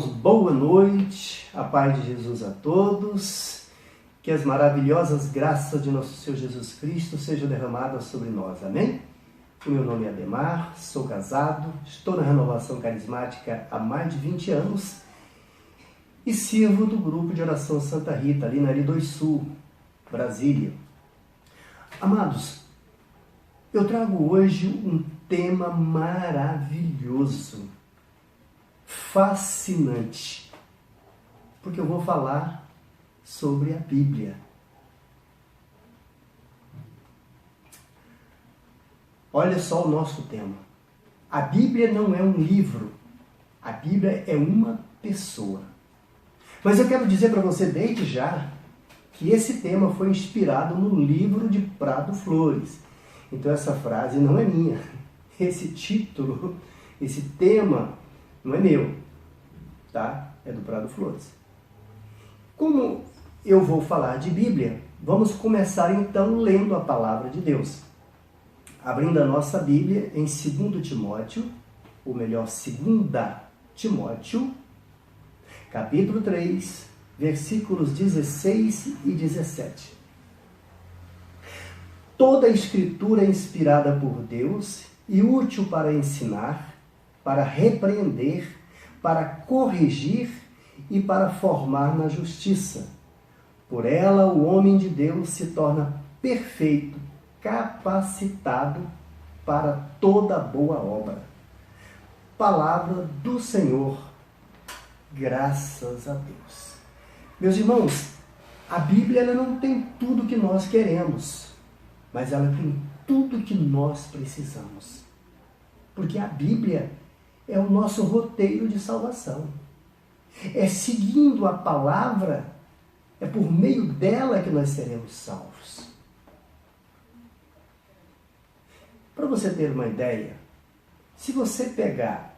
Boa noite, a paz de Jesus a todos, que as maravilhosas graças de nosso Senhor Jesus Cristo sejam derramadas sobre nós, amém? O meu nome é Ademar, sou casado, estou na Renovação Carismática há mais de 20 anos e sirvo do grupo de oração Santa Rita, ali na L2 Sul, Brasília. Amados, eu trago hoje um tema maravilhoso, fascinante, porque eu vou falar sobre a Bíblia. Olha só o nosso tema. A Bíblia não é um livro, a Bíblia é uma pessoa. Mas eu quero dizer para você desde já que esse tema foi inspirado no livro de Prado Flores. Então essa frase não é minha. Esse título, esse tema não é meu, tá? É do Prado Flores. Como eu vou falar de Bíblia, vamos começar então lendo a palavra de Deus. Abrindo a nossa Bíblia em 2 Timóteo, ou melhor, 2 Timóteo, capítulo 3, versículos 16 e 17. Toda a Escritura é inspirada por Deus e útil para ensinar, para repreender, para corrigir e para formar na justiça. Por ela, o homem de Deus se torna perfeito, capacitado para toda boa obra. Palavra do Senhor, graças a Deus. Meus irmãos, a Bíblia ela não tem tudo que nós queremos, mas ela tem tudo que nós precisamos. Porque a Bíblia é o nosso roteiro de salvação. É seguindo a palavra, é por meio dela que nós seremos salvos. Para você ter uma ideia, se você pegar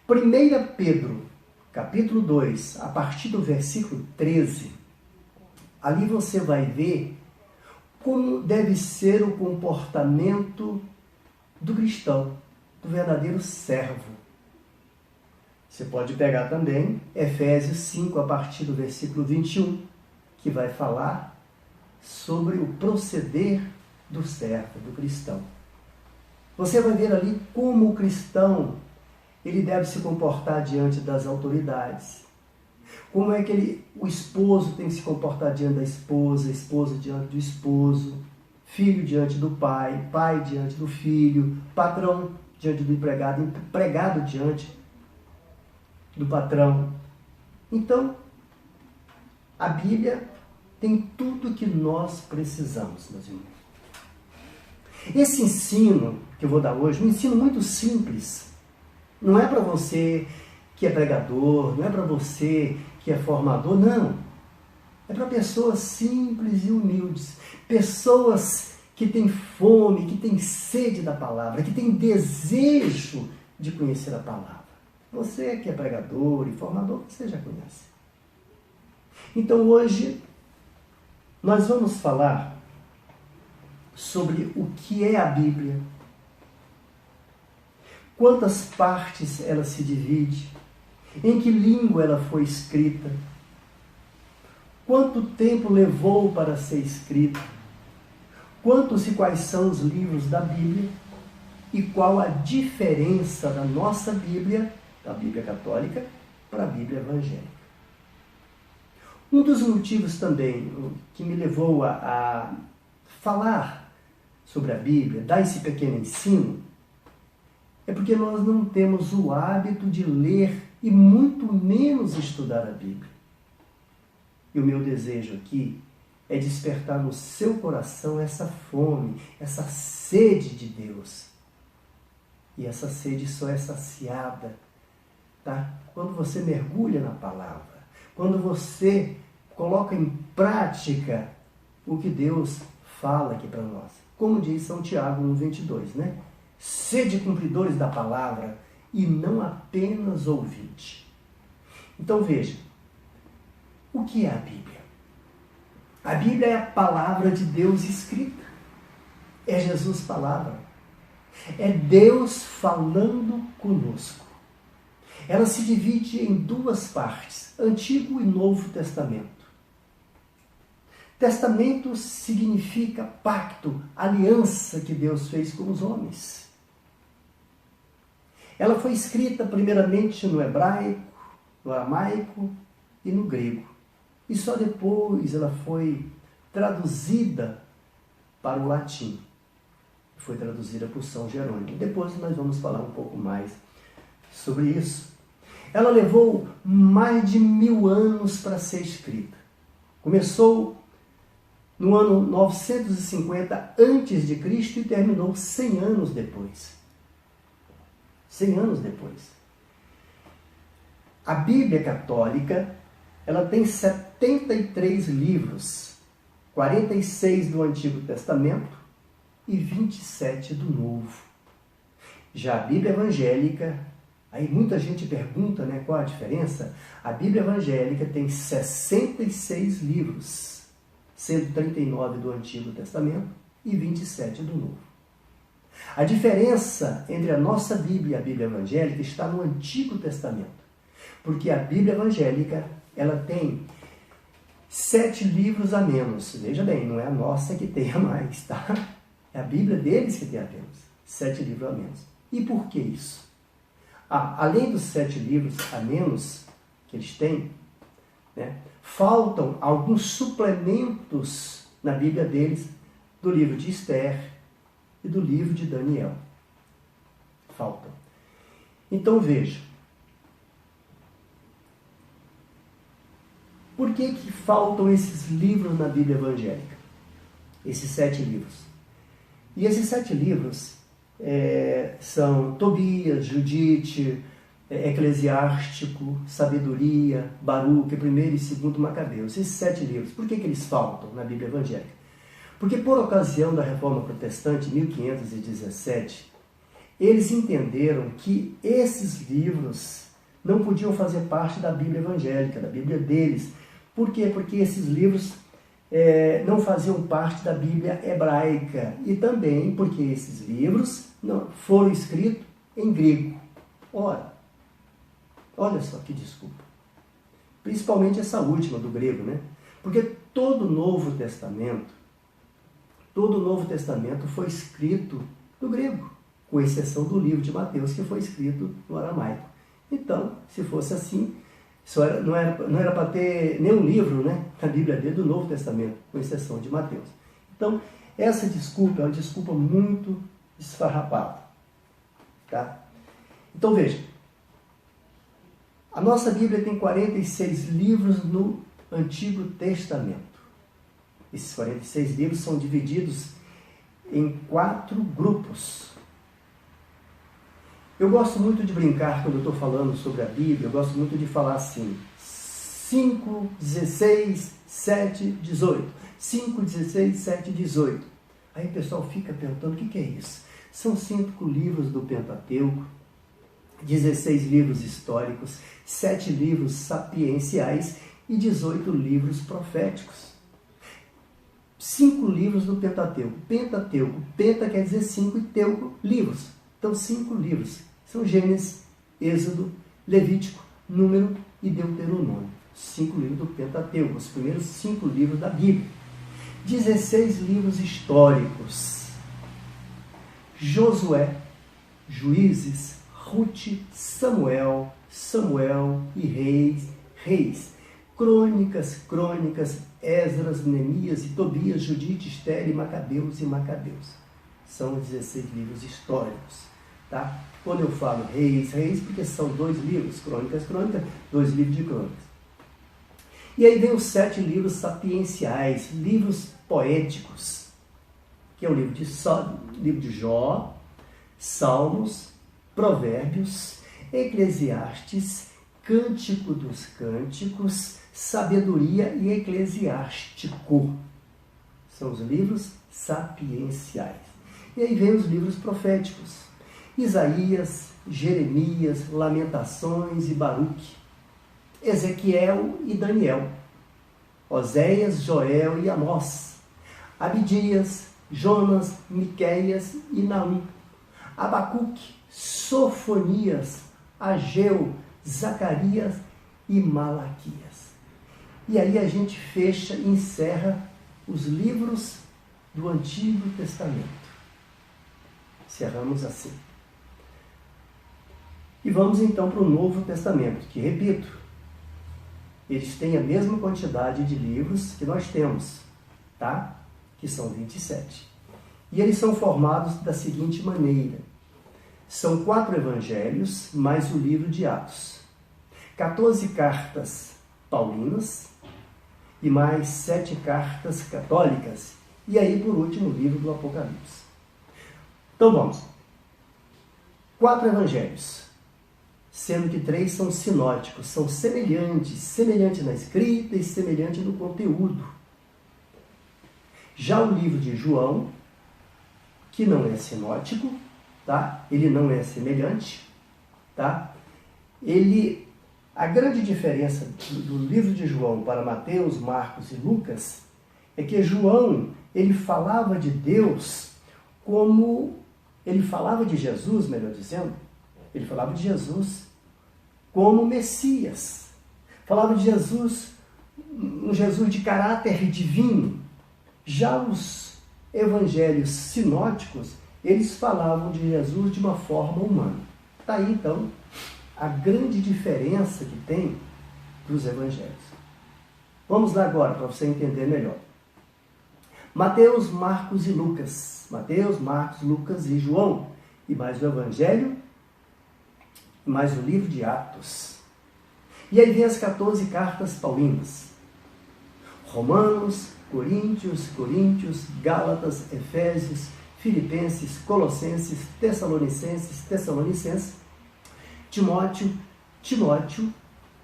1 Pedro, capítulo 2, a partir do versículo 13, ali você vai ver como deve ser o comportamento do cristão, do verdadeiro servo. Você pode pegar também Efésios 5, a partir do versículo 21, que vai falar sobre o proceder do servo, do cristão. Você vai ver ali como o cristão ele deve se comportar diante das autoridades. Como é que o esposo tem que se comportar diante da esposa, a esposa diante do esposo, filho diante do pai, pai diante do filho, patrão diante do empregado, empregado diante do patrão. Então, a Bíblia tem tudo que nós precisamos, meus irmãos. Esse ensino que eu vou dar hoje, um ensino muito simples, não é para você que é pregador, não é para você que é formador, não. É para pessoas simples e humildes, pessoas que têm fome, que têm sede da palavra, que têm desejo de conhecer a palavra. Você que é pregador e formador, você já conhece. Então hoje nós vamos falar sobre o que é a Bíblia, quantas partes ela se divide, em que língua ela foi escrita, quanto tempo levou para ser escrita, quantos e quais são os livros da Bíblia e qual a diferença da nossa Bíblia, da Bíblia católica, para a Bíblia evangélica. Um dos motivos também que me levou a falar sobre a Bíblia, dar esse pequeno ensino, é porque nós não temos o hábito de ler e muito menos estudar a Bíblia. E o meu desejo aqui é despertar no seu coração essa fome, essa sede de Deus. E essa sede só é saciada, tá? Quando você mergulha na palavra, quando você coloca em prática o que Deus fala aqui para nós. Como diz São Tiago 1,22, né? Sede cumpridores da palavra e não apenas ouvinte. Então veja, o que é a Bíblia? A Bíblia é a palavra de Deus escrita. É Jesus palavra. É Deus falando conosco. Ela se divide em duas partes, Antigo e Novo Testamento. Testamento significa pacto, aliança que Deus fez com os homens. Ela foi escrita primeiramente no hebraico, no aramaico e no grego. E só depois ela foi traduzida para o latim. Foi traduzida por São Jerônimo. Depois nós vamos falar um pouco mais sobre isso. Ela levou mais de 1000 anos para ser escrita. Começou no ano 950 a.C. e terminou 100 anos depois. 100 anos depois. A Bíblia Católica, ela tem 73 livros, 46 do Antigo Testamento e 27 do Novo. Já a Bíblia Evangélica, aí muita gente pergunta, né, qual a diferença? A Bíblia Evangélica tem 66 livros, sendo 39 do Antigo Testamento e 27 do Novo. A diferença entre a nossa Bíblia e a Bíblia Evangélica está no Antigo Testamento, porque a Bíblia Evangélica, ela tem 7 livros a menos. Veja bem, não é a nossa que tem a mais, tá? É a Bíblia deles que tem apenas 7 livros a menos. E por que isso? Além dos 7 livros a menos que eles têm, né, faltam alguns suplementos na Bíblia deles do livro de Esther e do livro de Daniel. Faltam. Então veja. Por que faltam esses livros na Bíblia evangélica? Esses 7 livros. E esses 7 livros são Tobias, Judite, Eclesiástico, Sabedoria, Baruque, 1º e 2º Macabeus. Esses 7 livros. Por que eles faltam na Bíblia evangélica? Porque por ocasião da Reforma Protestante, em 1517, eles entenderam que esses livros não podiam fazer parte da Bíblia evangélica, da Bíblia deles. Por quê? Porque esses livros não faziam parte da Bíblia hebraica e também porque esses livros não foram escritos em grego. Ora, olha só que desculpa. Principalmente essa última do grego, né? Porque todo o Novo Testamento foi escrito no grego, com exceção do livro de Mateus, que foi escrito no aramaico. Então, se fosse assim, não era para ter nenhum livro, né, na Bíblia dele do Novo Testamento, com exceção de Mateus. Então, essa desculpa é uma desculpa muito esfarrapada. Tá? Então, veja. A nossa Bíblia tem 46 livros no Antigo Testamento. Esses 46 livros são divididos em 4 grupos. Eu gosto muito de brincar quando eu estou falando sobre a Bíblia, eu gosto muito de falar assim, 5, 16, 7, 18. 5, 16, 7, 18. Aí o pessoal fica perguntando, o que é isso? São 5 livros do Pentateuco, 16 livros históricos, 7 livros sapienciais e 18 livros proféticos. 5 livros do Pentateuco. Pentateuco, penta quer dizer 5 e teuco, livros. Então 5 livros. São Gênesis, Êxodo, Levítico, Número e Deuteronômio. 5 livros do Pentateuco, os primeiros 5 livros da Bíblia. 16 livros históricos. Josué, Juízes, Rute, Samuel e Reis. Crônicas, Esdras, Neemias e Tobias, Judite, Esther e Macabeus. São 16 livros históricos. Tá? Quando eu falo reis, porque são 2 livros, crônicas, 2 livros de crônicas. E aí vem os 7 livros sapienciais, livros poéticos, que é o livro de Jó, Salmos, Provérbios, Eclesiastes, Cântico dos Cânticos, Sabedoria e Eclesiástico. São os livros sapienciais. E aí vem os livros proféticos. Isaías, Jeremias, Lamentações e Baruque, Ezequiel e Daniel, Oséias, Joel e Amós, Abidias, Jonas, Miqueias e Naum, Abacuque, Sofonias, Ageu, Zacarias e Malaquias. E aí a gente fecha e encerra os livros do Antigo Testamento. Encerramos assim. E vamos então para o Novo Testamento, que, repito, eles têm a mesma quantidade de livros que nós temos, tá? Que são 27. E eles são formados da seguinte maneira. São 4 evangelhos, mais o livro de Atos. 14 cartas paulinas e mais 7 cartas católicas. E aí, por último, o livro do Apocalipse. Então vamos. 4 evangelhos, sendo que 3 são sinóticos, são semelhantes na escrita e semelhantes no conteúdo. Já o livro de João, que não é sinótico, tá? Ele não é semelhante, tá? A grande diferença do livro de João para Mateus, Marcos e Lucas é que João, ele falava de Deus como... Ele falava de Jesus, melhor dizendo, ele falava de Jesus como Messias. Falava de Jesus, um Jesus de caráter divino. Já os evangelhos sinóticos, eles falavam de Jesus de uma forma humana. Está aí, então, a grande diferença que tem dos evangelhos. Vamos lá agora, para você entender melhor. Mateus, Marcos e Lucas. Mateus, Marcos, Lucas e João. E mais o Evangelho, e mais o livro de Atos. E aí vem as 14 cartas paulinas. Romanos, Coríntios, Gálatas, Efésios, Filipenses, Colossenses, Tessalonicenses, Timóteo,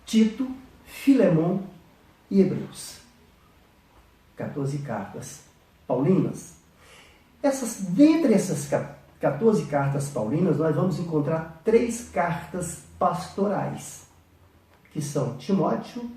Tito, Filemão e Hebreus. 14 cartas paulinas. Dentre essas 14 cartas paulinas, nós vamos encontrar 3 cartas pastorais, que são Timóteo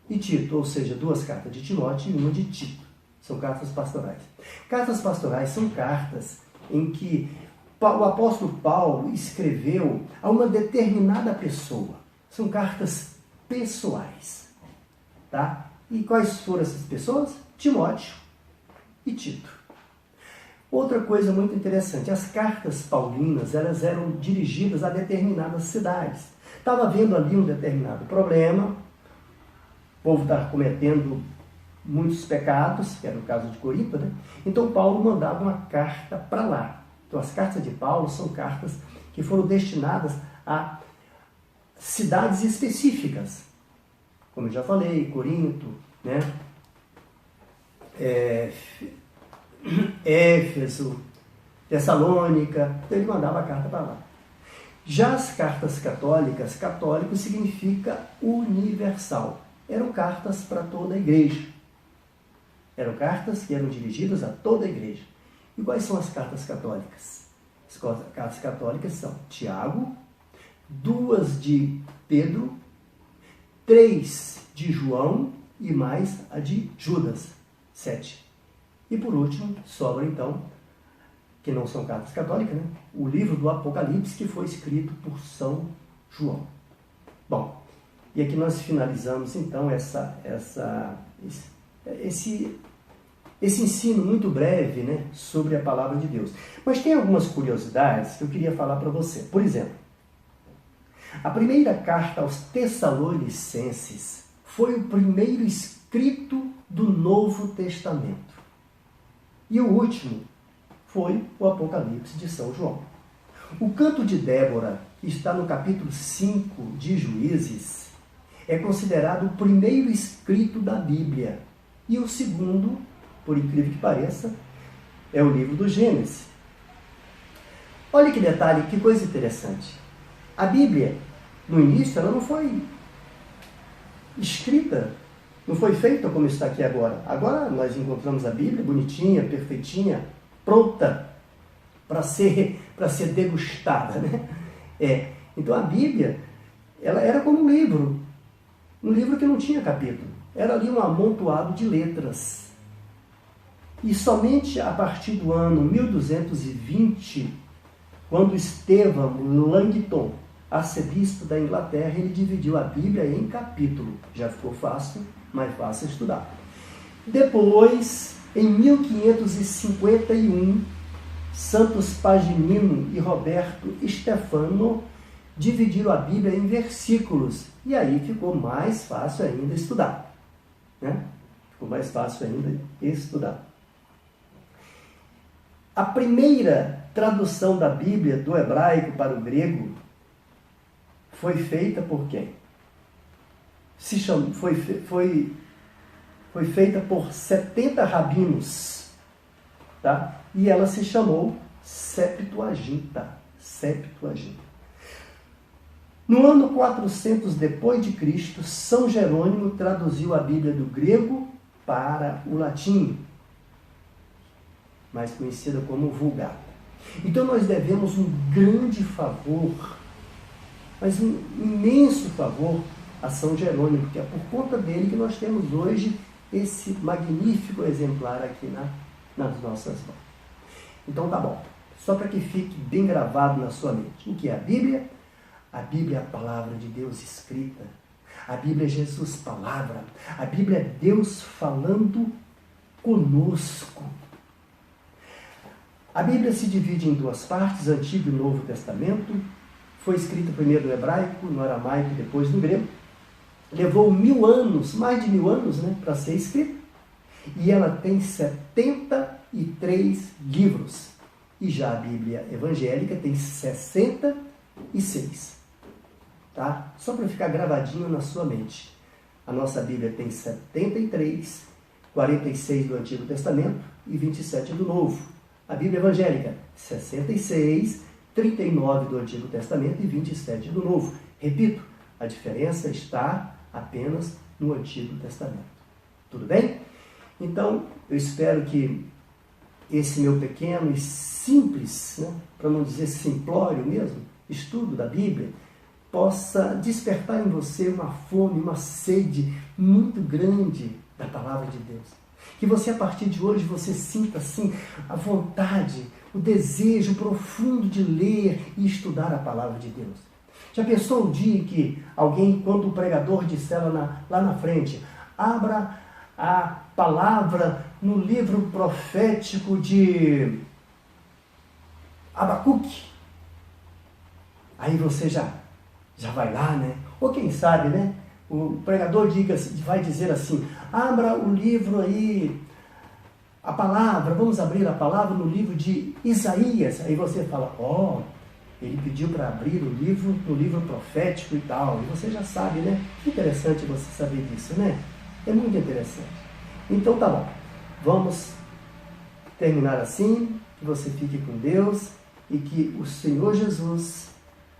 e Tito, ou seja, 2 cartas de Timóteo e 1 de Tito. São cartas pastorais. Cartas pastorais são cartas em que o apóstolo Paulo escreveu a uma determinada pessoa. São cartas pessoais, tá? E quais foram essas pessoas? Timóteo e Tito. Outra coisa muito interessante, as cartas paulinas, elas eram dirigidas a determinadas cidades. Estava havendo ali um determinado problema, o povo estava cometendo muitos pecados, que era o caso de Corinto, né? Então Paulo mandava uma carta para lá. Então as cartas de Paulo são cartas que foram destinadas a cidades específicas. Como eu já falei, Corinto, né? Éfeso, Tessalônica, então ele mandava a carta para lá. Já as cartas católicas, católico significa universal. Eram cartas para toda a igreja. Eram cartas que eram dirigidas a toda a igreja. E quais são as cartas católicas? As cartas católicas são Tiago, 2 de Pedro, 3 de João e mais a de Judas, 7. E por último, sobra então, que não são cartas católicas, né? O livro do Apocalipse, que foi escrito por São João. Bom, e aqui nós finalizamos então esse ensino muito breve, né, sobre a palavra de Deus. Mas tem algumas curiosidades que eu queria falar para você. Por exemplo, a primeira carta aos Tessalonicenses foi o primeiro escrito do Novo Testamento. E o último foi o Apocalipse de São João. O canto de Débora, que está no capítulo 5 de Juízes, é considerado o primeiro escrito da Bíblia. E o segundo, por incrível que pareça, é o livro do Gênesis. Olha que detalhe, que coisa interessante. A Bíblia, no início, ela não foi escrita, não foi feita como está aqui agora. Agora nós encontramos a Bíblia bonitinha, perfeitinha, pronta para ser degustada, né? Então a Bíblia, ela era como um livro que não tinha capítulo. Era ali um amontoado de letras. E somente a partir do ano 1220, quando Estevão Langton arcebispo da Inglaterra, ele dividiu a Bíblia em capítulo. Já ficou fácil, mais fácil estudar. Depois, em 1551, Santos Paginino e Roberto Stefano dividiram a Bíblia em versículos. E aí ficou mais fácil ainda estudar. Né? Ficou mais fácil ainda estudar. A primeira tradução da Bíblia do hebraico para o grego foi feita por quem? Foi feita por 70 rabinos, tá? E ela se chamou Septuaginta. Septuaginta. No ano 400 depois de Cristo, São Jerônimo traduziu a Bíblia do grego para o latim, mais conhecida como Vulgata. Então nós devemos um grande favor, mas um imenso favor a São Jerônimo, porque é por conta dele que nós temos hoje esse magnífico exemplar aqui nas nossas mãos. Então tá bom, só para que fique bem gravado na sua mente. O que é a Bíblia? A Bíblia é a palavra de Deus escrita. A Bíblia é Jesus palavra. A Bíblia é Deus falando conosco. A Bíblia se divide em duas partes, Antigo e Novo Testamento. Foi escrita primeiro no hebraico, no aramaico e depois no grego. Levou 1000 anos, mais de 1000 anos, né, para ser escrita. E ela tem 73 livros. E já a Bíblia evangélica tem 66. Tá? Só para ficar gravadinho na sua mente. A nossa Bíblia tem 73, 46 do Antigo Testamento e 27 do Novo. A Bíblia evangélica, 66, 39 do Antigo Testamento e 27 do Novo. Repito, a diferença está apenas no Antigo Testamento. Tudo bem? Então, eu espero que esse meu pequeno e simples, né, para não dizer simplório mesmo, estudo da Bíblia, possa despertar em você uma fome, uma sede muito grande da palavra de Deus. Que você, a partir de hoje, você sinta assim a vontade, o desejo profundo de ler e estudar a palavra de Deus. Já pensou o dia em que alguém, quando o pregador disser lá na frente, abra a palavra no livro profético de Abacuque? Aí você já vai lá, né? Ou quem sabe, né? O pregador vai dizer assim, abra o livro aí, a palavra, vamos abrir a palavra no livro de Isaías. Aí você fala, ele pediu para abrir o livro no livro profético e tal. E você já sabe, né? Que interessante você saber disso, né? É muito interessante. Então tá bom, vamos terminar assim, que você fique com Deus e que o Senhor Jesus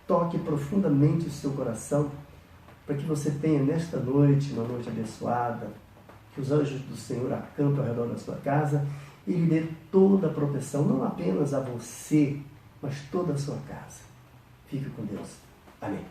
toque profundamente o seu coração, para que você tenha nesta noite, uma noite abençoada, que os anjos do Senhor acampem ao redor da sua casa e lhe dê toda a proteção, não apenas a você, mas toda a sua casa. Fique com Deus. Amém.